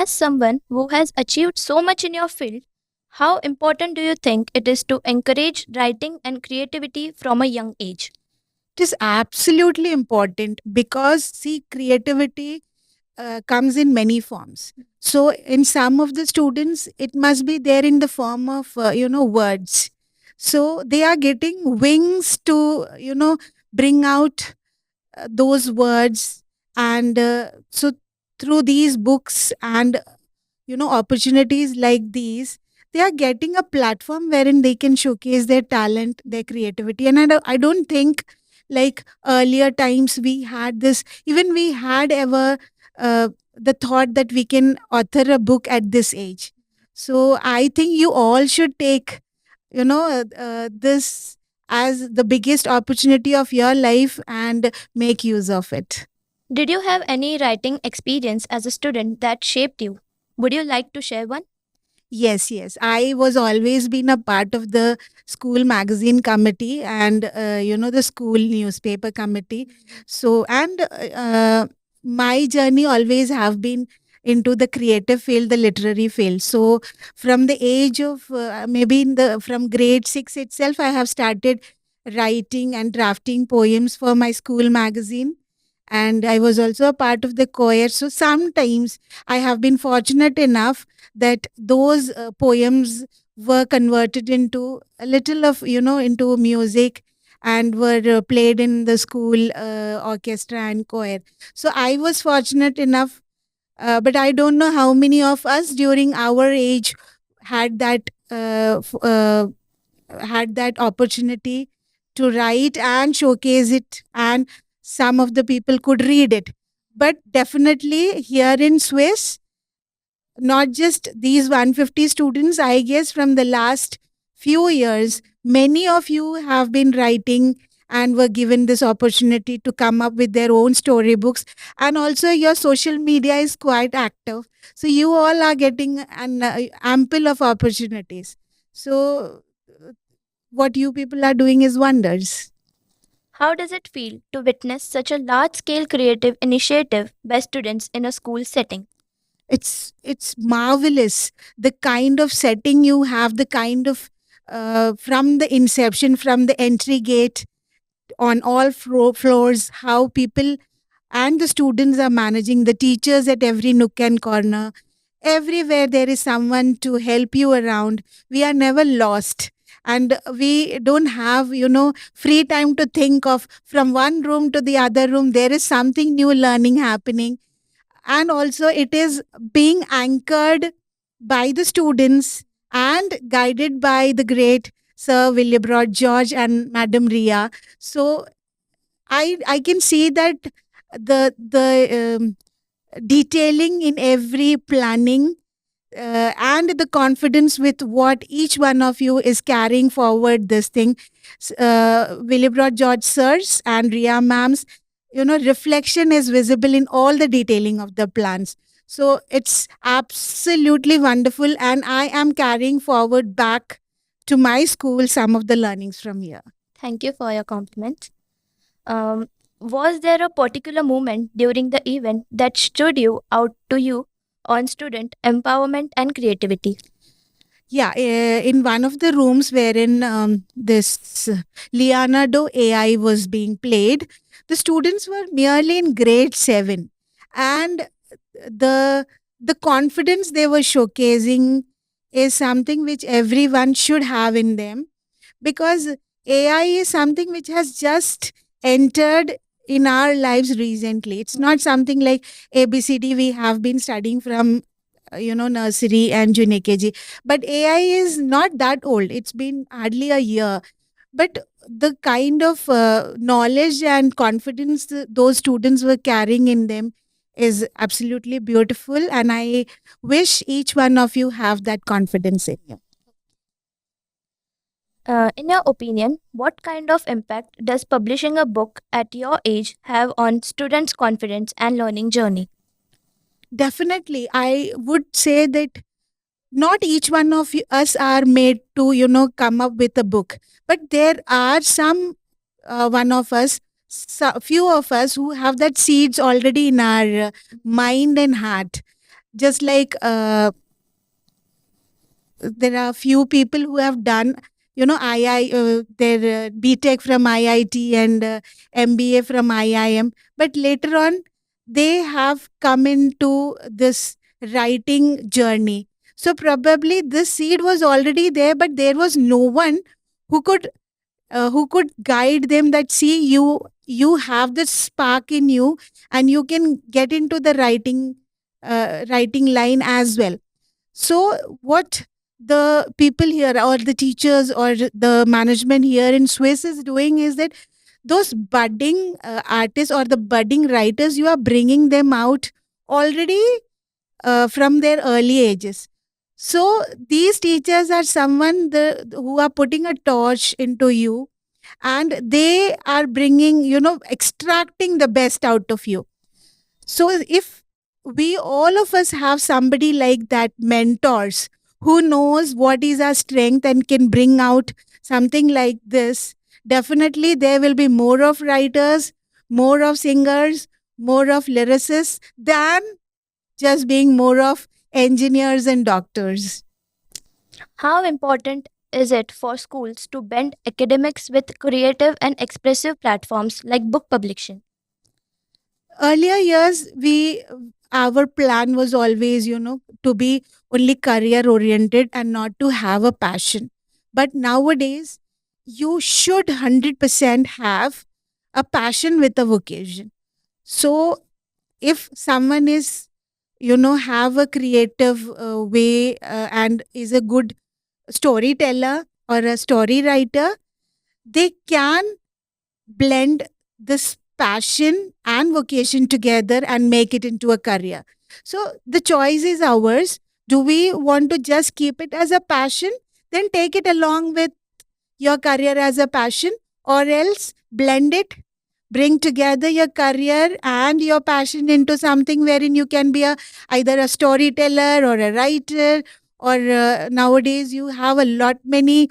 As someone who has achieved so much in your field, how important do you think it is to encourage writing and creativity from a young age? It is absolutely important because, see, creativity comes in many forms. So, in some of the students, it must be there in the form of, words. So, they are getting wings to, bring out those words. And so, through these books and, opportunities like these, they are getting a platform wherein they can showcase their talent, their creativity. And I don't think like earlier times we had this, even we had ever the thought that we can author a book at this age. So I think you all should take, this as the biggest opportunity of your life and make use of it. Did you have any writing experience as a student that shaped you? Would you like to share one? Yes, yes. I was always been a part of the school magazine committee and the school newspaper committee. So and my journey always have been into the creative field, the literary field. So from the age of maybe in the from grade 6 itself, I have started writing and drafting poems for my school magazine. And I was also a part of the choir. So sometimes I have been fortunate enough that those poems were converted into a little of, into music and were played in the school orchestra and choir. So I was fortunate enough, but I don't know how many of us during our age had that had that opportunity to write and showcase it, and some of the people could read it. But definitely here in Swiss, not just these 150 students, I guess from the last few years, many of you have been writing and were given this opportunity to come up with their own storybooks. And also, your social media is quite active. So, you all are getting an ample of opportunities. So, what you people are doing is wonders. How does it feel to witness such a large scale creative initiative by students in a school setting? It's marvelous, the kind of setting you have, the kind of from the inception, from the entry gate on all floors, how people and the students are managing, the teachers at every nook and corner, everywhere there is someone to help you around. We are never lost, and we don't have, free time to think of from one room to the other room there is something new learning happening. And also it is being anchored by the students and guided by the great Sir Willibrord George and Madam Ria. So I can see that the detailing in every planning, and the confidence with what each one of you is carrying forward this thing. Willibrord George sirs and Ria ma'ams, reflection is visible in all the detailing of the plans. So it's absolutely wonderful, and I am carrying forward back to my school some of the learnings from here. Thank you for your compliment. Was there a particular moment during the event that stood you out to you on student empowerment and creativity? Yeah, in one of the rooms wherein this Leonardo AI was being played, the students were merely in grade 7, and the the confidence they were showcasing is something which everyone should have in them, because AI is something which has just entered in our lives recently. It's not something like ABCD we have been studying from nursery and junior KG. But AI is not that old. It's been hardly a year. But the kind of knowledge and confidence those students were carrying in them is absolutely beautiful. And I wish each one of you have that confidence in you. In your opinion, what kind of impact does publishing a book at your age have on students' confidence and learning journey? Definitely, I would say that not each one of us are made to, come up with a book, but there are some one of us, few of us who have that seeds already in our mind and heart. just like there are few people who have done, their BTech from IIT and MBA from IIM, but later on they have come into this writing journey. So probably this seed was already there, but there was no one who could guide them, that see, you have this spark in you and you can get into the writing line as well. So what the people here or the teachers or the management here in Swiss is doing is that those budding artists or the budding writers, you are bringing them out already from their early ages. So these teachers are someone who are putting a torch into you, and they are bringing, extracting the best out of you. So if we all of us have somebody like that, mentors who knows what is our strength and can bring out something like this, definitely there will be more of writers, more of singers, more of lyricists than just being more of engineers and doctors. How important is it for schools to blend academics with creative and expressive platforms like book publishing? Earlier years, we our plan was always, to be only career oriented and not to have a passion. But nowadays, you should 100% have a passion with a vocation. So if someone is, have a creative way and is a good storyteller or a story writer, they can blend this passion and vocation together and make it into a career. So the choice is ours. Do we want to just keep it as a passion? Then take it along with your career as a passion, or else blend it, bring together your career and your passion into something wherein you can be either a storyteller or a writer, or nowadays you have a lot many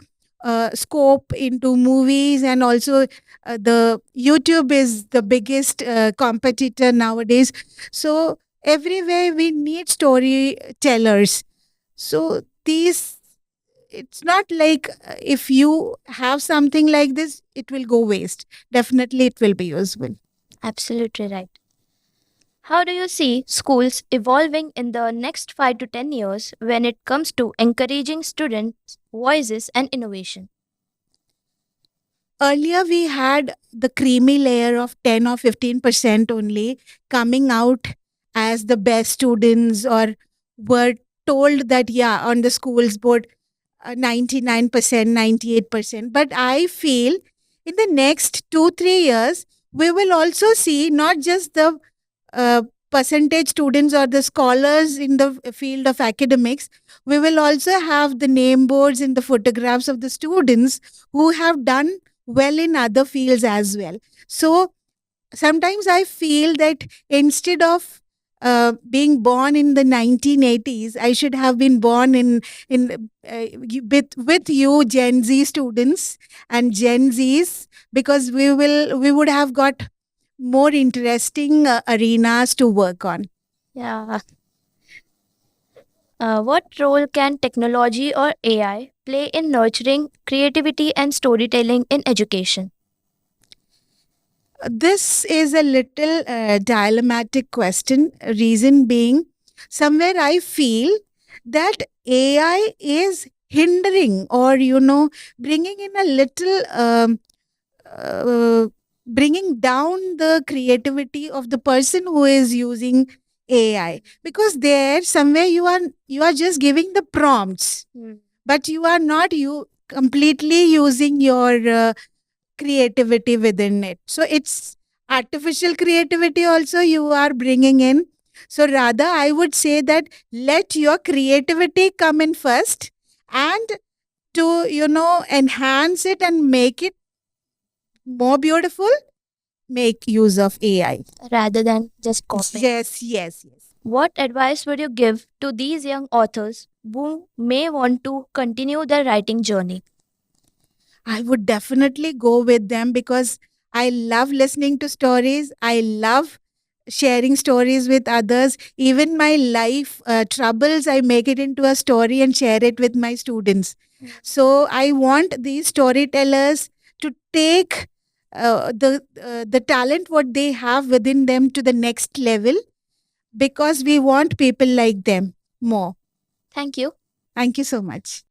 scope into movies, and also the YouTube is the biggest competitor nowadays. So everywhere we need storytellers. So these, it's not like if you have something like this, it will go waste. Definitely, it will be useful. Absolutely right. How do you see schools evolving in the next 5 to 10 years when it comes to encouraging students' voices and innovation? Earlier, we had the creamy layer of 10 or 15% only coming out as the best students, or were told that, yeah, on the school's board, 99%, 98%. But I feel in the next 2, 3 years, we will also see not just the uh, percentage students or the scholars in the field of academics, we will also have the name boards and the photographs of the students who have done well in other fields as well. So sometimes I feel that instead of being born in the 1980s, I should have been born with you Gen Z students and Gen Zs, because we would have got more interesting arenas to work on. Yeah. What role can technology or AI play in nurturing creativity and storytelling in education? This is a little dilemmatic question. Reason being, somewhere I feel that AI is hindering, or bringing in a little bringing down the creativity of the person who is using AI, because there somewhere you are just giving the prompts, but you are not you completely using your creativity within it. So it's artificial creativity also you are bringing in. So rather, I would say that let your creativity come in first, and to enhance it and make it more beautiful, make use of AI. Rather than just copying. Yes, yes, yes. What advice would you give to these young authors who may want to continue their writing journey? I would definitely go with them, because I love listening to stories. I love sharing stories with others. Even my life troubles, I make it into a story and share it with my students. So I want these storytellers to take the talent what they have within them to the next level, because we want people like them more. Thank you. Thank you so much.